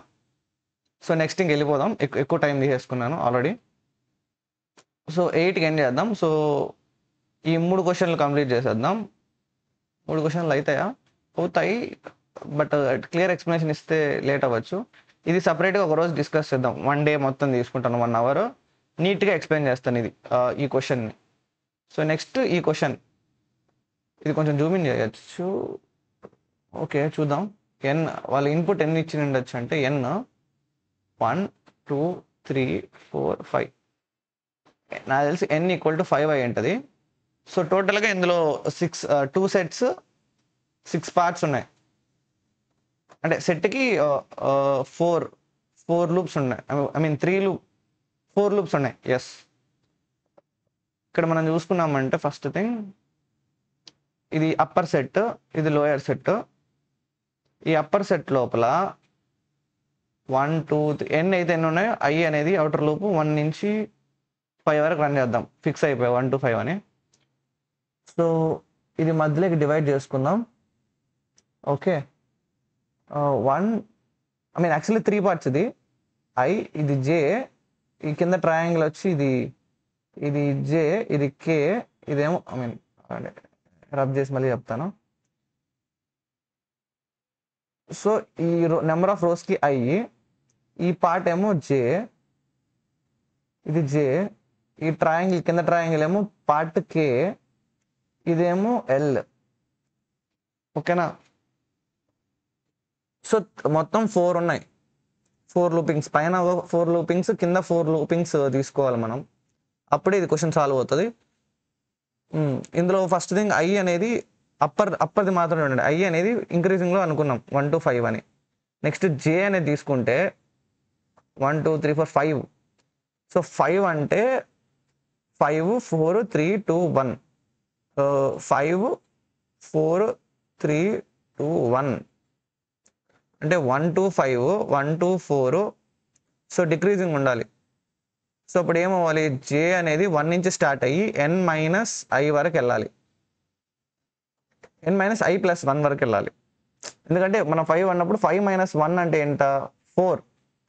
సో నెక్స్ట్ ఇంక వెళ్ళిపోదాం, ఎక్కువ టైం తీసేసుకున్నాను ఆల్రెడీ. సో 8కి ఎండ్ చేద్దాం. సో ఈ 3 క్వశ్చన్లు కంప్లీట్ చేసేద్దాం. 3 క్వశ్చన్లు అవుతాయి, బట్ క్లియర్ ఎక్స్ప్లెనేషన్ ఇస్తే లేట్ అవ్వచ్చు. ఇది సపరేట్గా ఒకరోజు డిస్కస్ చేద్దాం, 1 డే మొత్తం తీసుకుంటాను, 1 అవర్ నీట్గా ఎక్స్ప్లెయిన్ చేస్తాను ఈ క్వశ్చన్ని. సో నెక్స్ట్ ఈ క్వశ్చన్, ఇది కొంచెం జూమ్ ఇన్ చేయొచ్చు, ఓకే చూద్దాం. వాళ్ళ ఇన్పుట్ ఎన్ని ఇచ్చి ఉండొచ్చు అంటే n 1 2 3 4 5, నాకు తెలిసి n ఈక్వల్ టు 5 అయి ఉంటుంది. సో టోటల్గా ఇందులో 2 sets 6 పార్ట్స్ ఉన్నాయి, అంటే సెట్కి 4 లూప్స్ ఉన్నాయి, 4 లూప్స్ ఉన్నాయి. ఎస్, ఇక్కడ మనం చూసుకున్నామంటే ఫస్ట్ థింగ్ ఇది అప్పర్ సెట్, ఇది లోయర్ సెట్. ఈ అప్పర్ సెట్ లోపల 1 2 3 n అయితే ఎన్ని ఉన్నాయో i అనేది అవుటర్ లూప్ 1 నుంచి 5 వరకు రన్ చేద్దాం, ఫిక్స్ అయిపోయాయి 1 to 5 అని. సో ఇది మధ్యలోకి డివైడ్ చేసుకుందాం, ఓకే. యాక్చువల్లీ 3 పార్ట్స్ ఇది. ఐ, ఇది జే, ఈ కింద ట్రయాంగిల్ వచ్చి ఇది జే, ఇది కే, ఇదేమో ఐ మీన్ రబ్ చేసి మళ్ళీ చెప్తాను. సో ఈ నెంబర్ ఆఫ్ రోస్కి ఐ, ఈ పార్ట్ ఏమో జే, ఇది జే, ఈ ట్రయాంగిల్ కింద ట్రయాంగిల్ ఏమో పార్ట్ కే, ఇదేమో ఎల్. ఓకేనా? సో మొత్తం 4 ఉన్నాయి. 4 లూపింగ్స్, పైన 4 లూపింగ్స్, కింద 4 లూపింగ్స్ తీసుకోవాలి మనం. అప్పుడే ఇది క్వశ్చన్ సాల్వ్ అవుతుంది. ఇందులో ఫస్ట్ థింగ్ ఐ అనేది అప్పర్ది మాత్రమే ఉండండి. ఐ అనేది ఇంక్రీజింగ్లో అనుకున్నాం 1 to 5 అని. నెక్స్ట్ జే అనేది తీసుకుంటే 1 2 3 4 5. సో 5 అంటే 5 4 3 2 1, 5 4 3 2 1 అంటే 1 to 5, 1 to 4. సో డిక్రీజింగ్ ఉండాలి. సో ఇప్పుడు ఏమవ్వాలి, జే అనేది 1 నుంచి స్టార్ట్ అయ్యి n-i వరకు వెళ్ళాలి, n-i+1 వరకు వెళ్ళాలి. ఎందుకంటే మనం 5 అన్నప్పుడు 5 - 1 అంటే ఎంత, 4.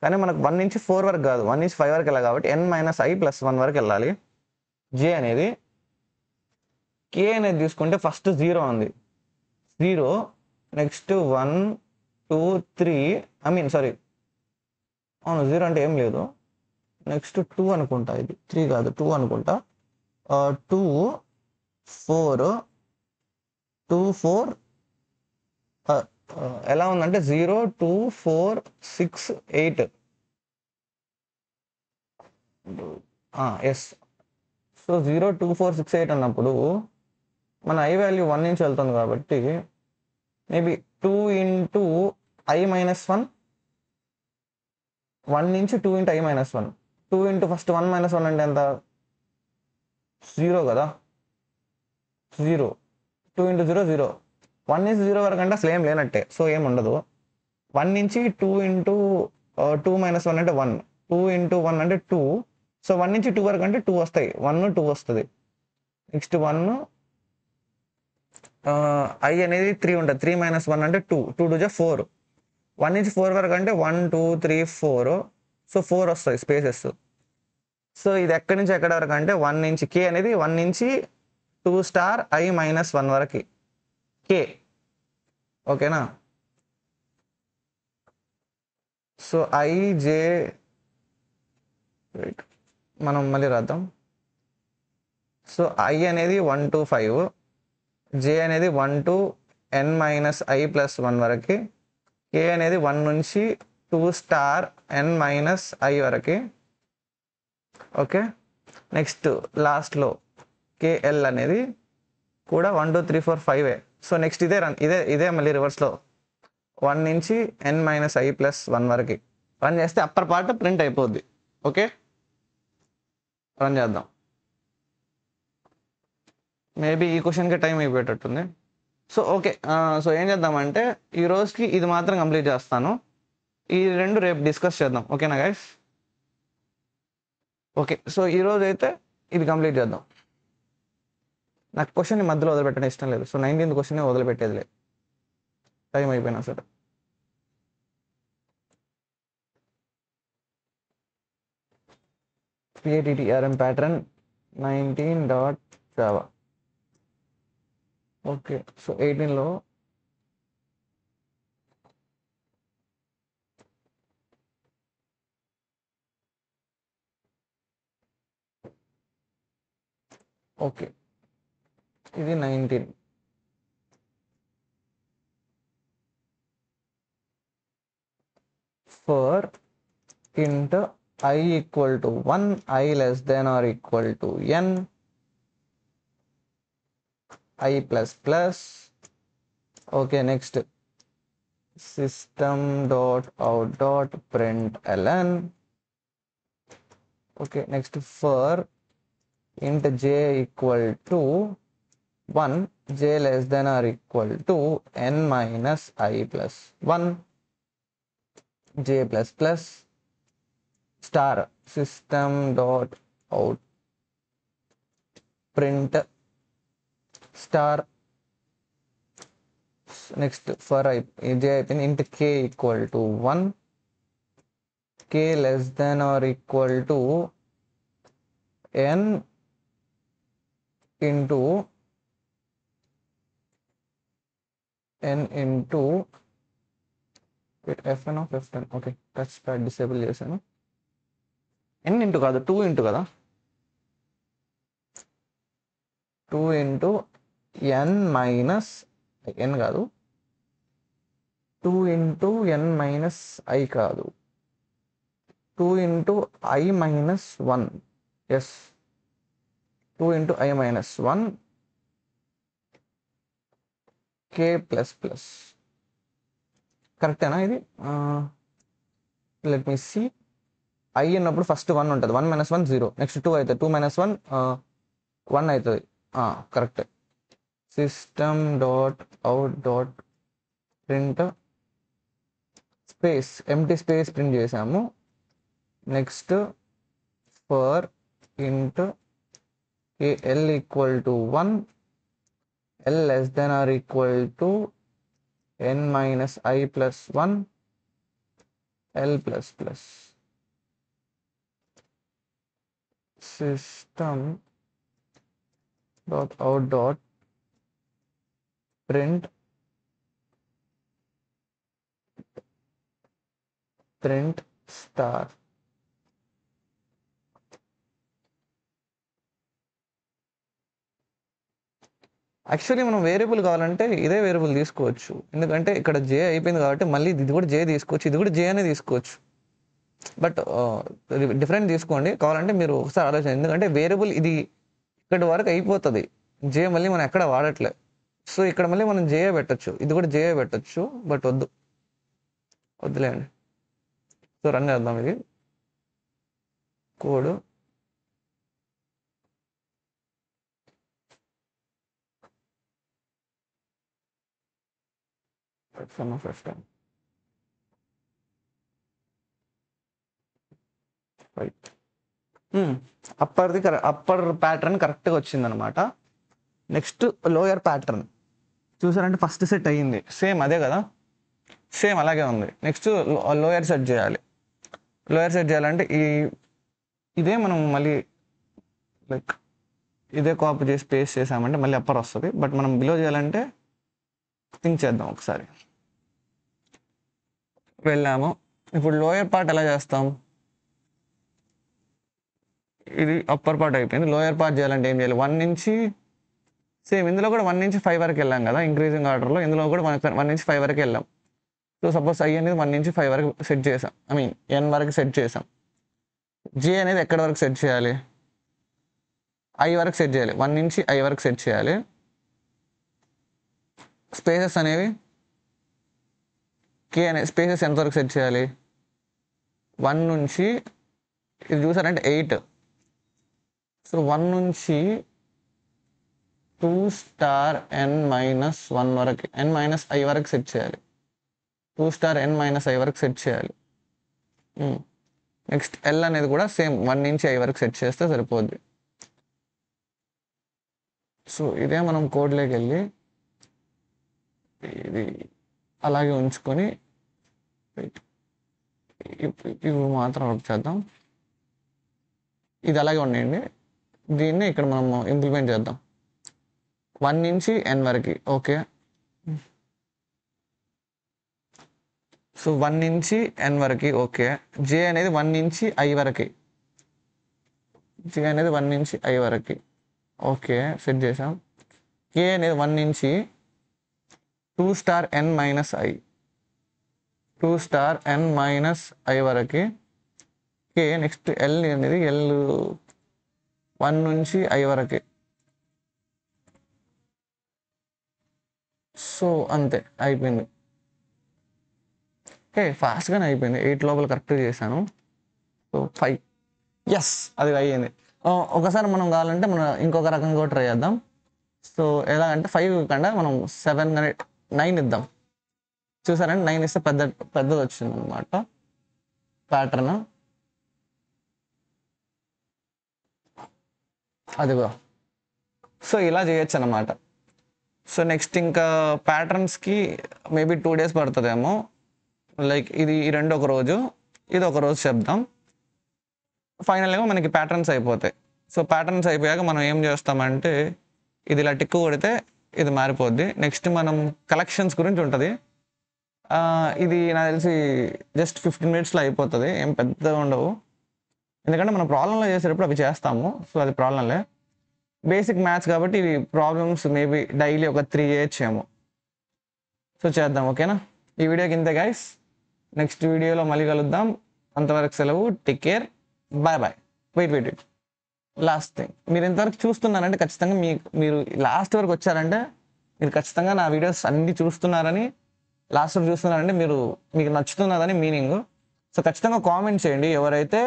కానీ మనకు 1 నుంచి 4 వరకు కాదు, 1 నుంచి 5 వరకు వెళ్ళాలి కాబట్టి n-i+1 వరకు వెళ్ళాలి జే అనేది. కే అనేది తీసుకుంటే ఫస్ట్ 0 ఉంది, 0, నెక్స్ట్ 1 2 3 ఐ మీన్ సారీ అవును 0 అంటే ఏం లేదు, నెక్స్ట్ 2 అనుకుంటా, ఇది 3 కాదు 2 అనుకుంటా, 2 4 2 4 ఎలా ఉందంటే 0 2 4 6 8 ఎస్. సో 0 2 4 6 8 అన్నప్పుడు మన ఐ వాల్యూ 1 నుంచి వెళ్తుంది కాబట్టి మేబీ 2 into i-1, 1 నుంచి 2 into i-1, 2 into ఫస్ట్ 1 - 1 అంటే ఎంత, 0 కదా, 0, 2 into 0 0, 1 నుంచి 0 వరకు అంటే అసలు ఏం లేనట్టే, సో ఏం ఉండదు. 1 నుంచి 2 into 2 - 1 అంటే 1, 2 into 1 అంటే 2. సో 1 నుంచి 2 వరకు అంటే 2 వస్తాయి, 1 2 వస్తుంది. నెక్స్ట్ 1 ఐ అనేది 3 ఉంటుంది, 3 - 1 అంటే 2, 2 2 4. 1 నుంచి 4 వరకు అంటే 1 2 3 4, సో 4 వస్తాయి స్పేసెస్. సో ఇది ఎక్కడి నుంచి ఎక్కడి వరకు అంటే 1 నుంచి, కే అనేది 1 నుంచి 2 స్టార్ i-1 వరకు కే. ఓకేనా? సో ఐ జే మనం మళ్ళీ రాద్దాం. సో ఐ అనేది 1 to 5, జే అనేది 1 to n-i+1 వరకు, కే అనేది 1 నుంచి 2 స్టార్ n-i వరకు. ఓకే, నెక్స్ట్ లాస్ట్లో కేఎల్ అనేది కూడా 1 2 3 4 5. సో నెక్స్ట్ ఇదే మళ్ళీ రివర్స్లో 1 నుంచి n-i+1 వరకు రన్ చేస్తే అప్పర్ పార్ట్ ప్రింట్ అయిపోద్ది. ఓకే, రన్ చేద్దాం. మేబీ ఈ క్వశ్చన్కి టైం అయిపోయేటట్టుంది. సో ఓకే, సో ఏం చేద్దామంటే ఈ రోజుకి ఇది మాత్రం కంప్లీట్ చేస్తాను, ఈ 2 రేపు డిస్కస్ చేద్దాం. ఓకేనా గైస్? ఓకే, సో ఈరోజు అయితే ఇది కంప్లీట్ చేద్దాం. నాకు క్వశ్చన్ని మధ్యలో వదిలిపెట్టడం ఇష్టం లేదు, సో 19th క్వశ్చన్ వదిలిపెట్టేది లేదు, టైం అయిపోయినా సరే. Create ETRM pattern 19.java. Okay, so 18లో ఓకే ఇది 19. ఫర్ int i equal to 1, i less than or equal to n, i plus plus. Okay, next system.out.println. Okay, next for int j equal to 1, j less than or equal to n-i plus 1, j plus plus star system.out print star. Next for j int k equal to 1, k less than or equal to n into fn of f10. Okay, touch pad disable చేశాను. n ఇంటూ కాదు, 2 ఇంటూ కదా, 2 ఇంటూ n మైనస్ n కాదు, 2 ఇంటూ n మైనస్ i కాదు, 2 into i minus 1. Yes, 2 into i minus 1 k plus plus. కరెక్టేనా ఇది? Let me see. i అన్నప్పుడు ఫస్ట్ 1 ఉంటుంది, 1 మైనస్ 1 0, నెక్స్ట్ 2 అవుతుంది, 2 మైనస్ 1 1 అవుతుంది. Correct. System dot out dot print space, empty space print చేసాము. Next for int l equal to 1, l less than or equal to n minus i plus 1, l plus plus. System dot out dot print star. Actually మనం వేరియబుల్ కావాలంటే ఇదే వేరియబుల్ తీసుకోవచ్చు, ఎందుకంటే ఇక్కడ జే అయిపోయింది కాబట్టి మళ్ళీ ఇది కూడా జే తీసుకోవచ్చు, ఇది కూడా జే అనే తీసుకోవచ్చు. బట్ డిఫరెంట్ తీసుకోండి కావాలంటే, మీరు ఒకసారి ఆలోచన. ఎందుకంటే వేరియబుల్ ఇది ఇక్కడి వరకు అయిపోతుంది, జే మళ్ళీ మనం ఎక్కడ వాడట్లే. సో ఇక్కడ మళ్ళీ మనం జే పెట్టచ్చు, ఇది కూడా జే పెట్టచ్చు, బట్ వద్దులేండి. సో రన్ చేద్దాం ఇది కోడ్. రైట్, అప్పర్ ప్యాటర్న్ కరెక్ట్గా వచ్చిందనమాట. నెక్స్ట్ లోయర్ ప్యాటర్న్ చూసారంటే ఫస్ట్ సెట్ అయ్యింది, సేమ్ అదే కదా, సేమ్ అలాగే ఉంది. నెక్స్ట్ లోయర్ సెట్ చేయాలి. లోయర్ సెట్ చేయాలంటే ఇదే మనం మళ్ళీ లైక్ ఇదే కాపీ చేసి పేస్ట్ చేసామంటే మళ్ళీ అప్పర్ వస్తుంది. బట్ మనం బిలో చేయాలంటే థింక్ చేద్దాం ఒకసారి. వెళ్ళాము, ఇప్పుడు లోయర్ పార్ట్ ఎలా చేస్తాం? ఇది అప్పర్ పార్ట్ అయిపోయింది. లోయర్ పార్ట్ చేయాలంటే ఏం చేయాలి? 1 నుంచి సేమ్ ఇందులో కూడా 1 నుంచి 5 వరకు వెళ్ళాం కదా, ఇంక్రీజింగ్ ఆర్డర్లో. ఇందులో కూడా 1 నుంచి 5 వరకు వెళ్ళాం. సో సపోజ్ i అనేది 1 నుంచి 5 వరకు సెట్ చేసాం, n వరకు సెట్ చేసాం. j అనేది ఎక్కడి వరకు సెట్ చేయాలి? i వరకు సెట్ చేయాలి, 1 నుంచి i వరకు సెట్ చేయాలి. స్పేసెస్ అనేవి k అనే స్పేసెస్ ఎంతవరకు సెట్ చేయాలి? 1 నుంచి, ఇది చూసారంటే 8. సో 1 నుంచి 2 స్టార్ n మైనస్ 1 వరకు, n మైనస్ i వరకు సెట్ చేయాలి. 2 స్టార్ n మైనస్ i వరకు సెట్ చేయాలి. నెక్స్ట్ l అనేది కూడా సేమ్ 1 నుంచి i వరకు సెట్ చేస్తే సరిపోద్ది. సో ఇదే మనం కోడ్లోకి వెళ్ళి ఇది అలాగే ఉంచుకొని ఇవి మాత్రం వర్క్ చేద్దాం. ఇది అలాగే ఉండండి, దీన్ని ఇక్కడ మనం ఇంప్లిమెంట్ చేద్దాం 1 నుంచి n వరకు. ఓకే, సో 1 నుంచి n వరకు. ఓకే, j అనేది 1 నుంచి i వరకు, j అనేది 1 నుంచి i వరకు. ఓకే, సెట్ చేసాం. k అనేది 1 నుంచి 2 star n minus i, 2 star n minus i వరకు k. నెక్స్ట్ l అనేది l 1 నుంచి i వరకు. సో అంతే అయిపోయింది. ఓకే, ఫాస్ట్గానే అయిపోయింది. 8 లోపల కరెక్ట్గా చేశాను. సో 5, ఎస్ అది అయ్యింది. ఒకసారి మనం కావాలంటే మనం ఇంకొక రకంగా కూడా ట్రై చేద్దాం. సో ఎలాగంటే 5 కన్నా మనం 7 కానీ 9 ఇద్దాం. చూసారంటే 9 ఇస్తే పెద్దది వచ్చింది అనమాట ప్యాటర్న్. అదిగో, సో ఇలా చేయొచ్చు అనమాట. సో నెక్స్ట్ ఇంకా ప్యాటర్న్స్కి మేబీ 2 days పడుతుందేమో. లైక్ ఇది ఈ 2 ఒక రోజు, ఇది ఒక రోజు చెప్దాం. ఫైనల్గా మనకి ప్యాటర్న్స్ అయిపోతాయి. సో ప్యాటర్న్స్ అయిపోయాక మనం ఏం చేస్తామంటే ఇది ఇలా టిక్ కొడితే ఇది మారిపోద్ది. నెక్స్ట్ మనం కలెక్షన్స్ గురించి ఉంటుంది. ఇది నాకు తెలిసి జస్ట్ 15 మినిట్స్లో అయిపోతుంది, ఏం పెద్దగా ఉండవు. ఎందుకంటే మనం ప్రాబ్లంలో చేసేటప్పుడు అవి చేస్తాము, సో అది ప్రాబ్లంలే. బేసిక్ మ్యాథ్స్ కాబట్టి ఇవి ప్రాబ్లమ్స్ మేబీ డైలీ ఒక 3 చేయొచ్చేమో. సో చేద్దాం, ఓకేనా? ఈ వీడియోకి ఇంతే గైస్. నెక్స్ట్ వీడియోలో మళ్ళీ కలుద్దాం. అంతవరకు సెలవు. Take care. Bye bye. Wait. Last thing, మీరు ఇంతవరకు చూస్తున్నారంటే ఖచ్చితంగా మీరు లాస్ట్ వరకు వచ్చారంటే మీరు ఖచ్చితంగా నా వీడియోస్ అన్ని చూస్తున్నారని, లాస్ట్ వరకు చూస్తున్నారంటే మీకు నచ్చుతున్నదని మీనింగ్. సో ఖచ్చితంగా కామెంట్ చేయండి. ఎవరైతే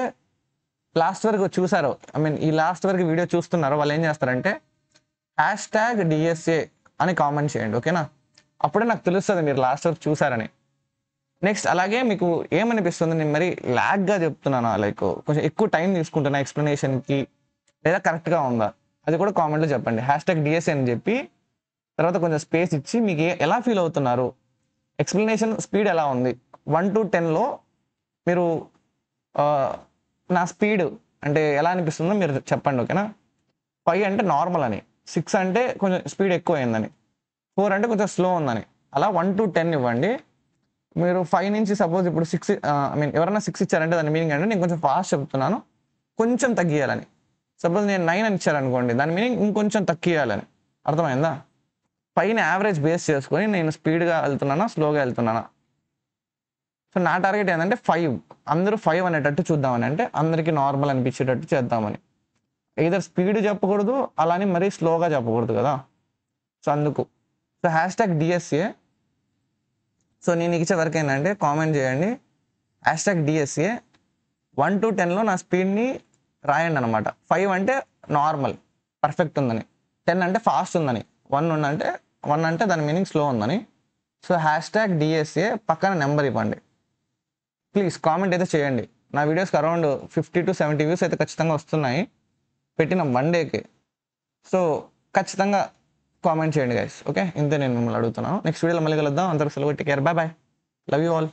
లాస్ట్ వరకు చూసారో, ఈ లాస్ట్ వరకు వీడియో చూస్తున్నారో వాళ్ళు ఏం చేస్తారంటే #DSA అని కామెంట్ చేయండి, ఓకేనా? అప్పుడే నాకు తెలుస్తుంది మీరు లాస్ట్ వరకు చూసారని. నెక్స్ట్ అలాగే మీకు ఏమనిపిస్తుంది, నేను మరి ల్యాగ్గా చెప్తున్నానా, లైక్ కొంచెం ఎక్కువ టైం తీసుకుంటున్నా ఎక్స్ప్లెనేషన్కి, లేదా కరెక్ట్గా ఉందా, అది కూడా కామెంట్లో చెప్పండి. #DSA అని చెప్పి తర్వాత కొంచెం స్పేస్ ఇచ్చి మీకు ఎలా ఫీల్ అవుతున్నారు, ఎక్స్ప్లెనేషన్ స్పీడ్ ఎలా ఉంది, 1 to 10లో మీరు నా స్పీడ్ అంటే ఎలా అనిపిస్తుందో మీరు చెప్పండి, ఓకేనా? 5 అంటే నార్మల్ అని, 6 అంటే కొంచెం స్పీడ్ ఎక్కువ అయిందని, 4 అంటే కొంచెం స్లో ఉందని, అలా 1 to 10 ఇవ్వండి. మీరు 5 నుంచి సపోజ్ ఇప్పుడు 6 ఎవరైనా 6 ఇచ్చారంటే దాని మీనింగ్ అంటే నేను కొంచెం ఫాస్ట్ చెప్తున్నాను, కొంచెం తగ్గియాలని. సపోజ్ నేను 9 అని ఇచ్చారనుకోండి, దాని మీనింగ్ ఇంకొంచెం తగ్గియాలని. అర్థమైందా? 5ని యావరేజ్ బేస్ చేసుకొని నేను స్పీడ్గా వెళ్తున్నానా స్లోగా వెళ్తున్నానా. సో నా టార్గెట్ ఏంటంటే 5, అందరూ 5 అనేటట్టు చూద్దామని, అంటే అందరికీ నార్మల్ అనిపించేటట్టు చేద్దామని. ఏదర్ స్పీడ్ చెప్పకూడదు, అలానే మరీ స్లోగా చెప్పకూడదు కదా. సో అందుకు సో #DSA. సో నేను ఇచ్చే వరకు ఏంటంటే కామెంట్ చేయండి #DSA. 1 to 10లో నా స్పీడ్ని రాయండి అనమాట. 5 అంటే నార్మల్ పర్ఫెక్ట్ ఉందని, 10 అంటే ఫాస్ట్ ఉందని, 1 అంటే దాని మీనింగ్ స్లో ఉందని. సో #DSA పక్కన నెంబర్ ఇవ్వండి ప్లీజ్. కామెంట్ అయితే చేయండి. నా వీడియోస్కి అరౌండ్ 50 to 70 వ్యూస్ అయితే ఖచ్చితంగా వస్తున్నాయి పెట్టిన 1 డేకి. సో ఖచ్చితంగా కామెంట్ చేయండి గైస్, ఓకే? ఇంతే నేను మిమ్మల్ని అడుగుతున్నాను. నెక్స్ట్ వీడియోలో మళ్ళీ కలుద్దాం. అందరికి సెలవు. Take care. Bye bye. Love you all.